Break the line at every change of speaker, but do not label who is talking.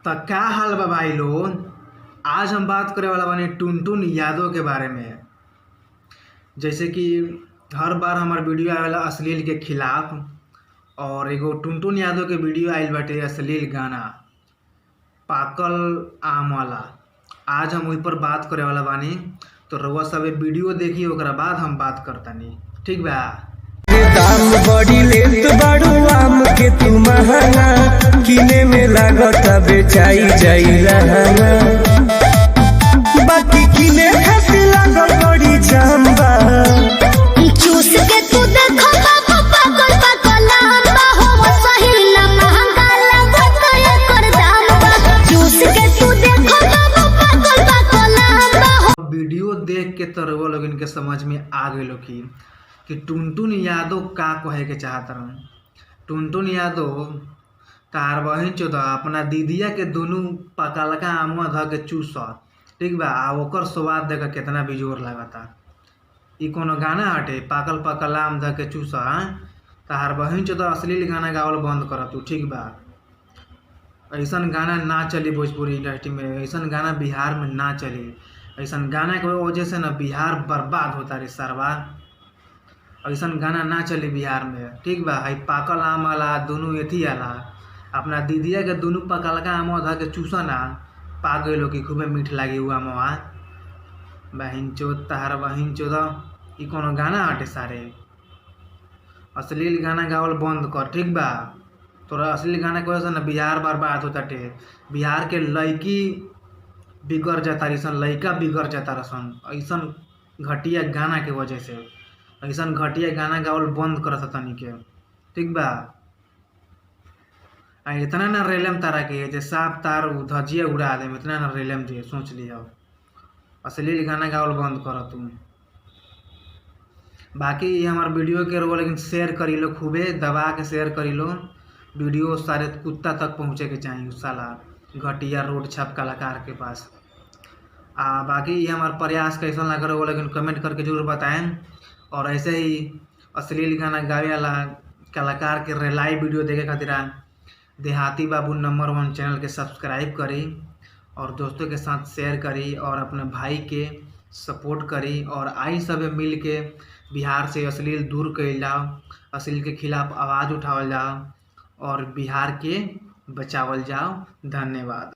तो क्या हाल बा भाई लोग। आज हम बात करे वाला बानी टुनटुन यादव के बारे में। जैसे कि हर बार हमार वीडियो आवेला अश्लील के खिलाफ, और एगो टुनटुन यादव के वीडियो आइल बाटे अश्लील गाना पाकल आम वाला। आज हम वही पर बात करे वाला बानी, तो रउआ सब वीडियो देखी ओकरा बाद हम बात करतानी, ठीक बा।
दाम बड़ी लेत बाड़ू आम के तू महंगा, किने में लागत बेचाई जाई रहना, बाकी किने खातिर लागल बड़ी जाम बा।
चूस के तू देखो बाबू पागल पागल आंबा हो, सही ना महंगा लागत एकर दाम बा। चूस के तू देखो बाबू पागल पागल आंबा हो।
वीडियो देख के तो रउआ लोगन के समझ में आ गइलो कि टुनटुन यादव का कहे के चाहत रहन। टुनटुन यादव तार बहिन चोदा अपना दीदिया के दोनों पकलका आमवा ध के चूसत, ठीक बा। आ ओकर स्वाद देख कितना बेजोर लागता। ई कोनो गाना हटे पाकल पाकल आम ध के चूसा। तार बहिन चोदा अश्लील गाना गावल बंद कर तू, ठीक बा। ऐसन गाना ना चली भोजपुरी इंडस्ट्री में, ऐसन गाना बिहार में ना चली। ऐसन गाना के वजह से ना बिहार बर्बाद होता रे सरवा। ऐसन गाना ना चली बिहार में, ठीक बा। है पाकल आम वाला दोनों एथी आला अपना दीदिया के दोनों पकलका आम ध के चूसना पा गइलो कि खूबे मीठ लागी हुआ मवा। बहिन चोद तहार बहिन चोद ई कोनो गाना हटे सारे। अश्लील गाना गावल बंद कर, ठीक बा। तोरा अश्लील गाना के वजह से ना बिहार बर्बाद होता टे। बिहार के लड़की बिगड़ जाता रसन, लड़का बिगड़ जाता रसन ऐसन घटिया गाना के वजह से। ऐसन घटिया गाना गावल बंद करत तनी के, ठीक बा। आ इतना ना रेलम तारा के जे साफ तार धजिया उड़ा दे, इतना ना रेलम दे, सोच लिया। अश्लील गाना गावल बंद कर तू। बाकी ये हमार वीडियो के रो लेकिन शेयर करी लो, खूबे दबा के शेयर करी लो। वीडियो सारे कुत्ता तक पहुँचे के चाहिए उस साला घटिया रोड छाप कलाकार के पास। बाकी ये हमार प्रयास कैसा लग रहा हो लेकिन कमेंट करके जरूर बताएं। और ऐसे ही अश्लील गाना गावे वाला कलाकार के रेलाई वीडियो देखे खातिर देहाती बाबू नंबर 1 चैनल के सब्सक्राइब करी और दोस्तों के साथ शेयर करी और अपने भाई के सपोर्ट करी। और आई सब मिल के बिहार से अश्लील दूर कइल जाओ, अश्लील के खिलाफ आवाज़ उठावल जाओ और बिहार के बचावल जाओ। धन्यवाद।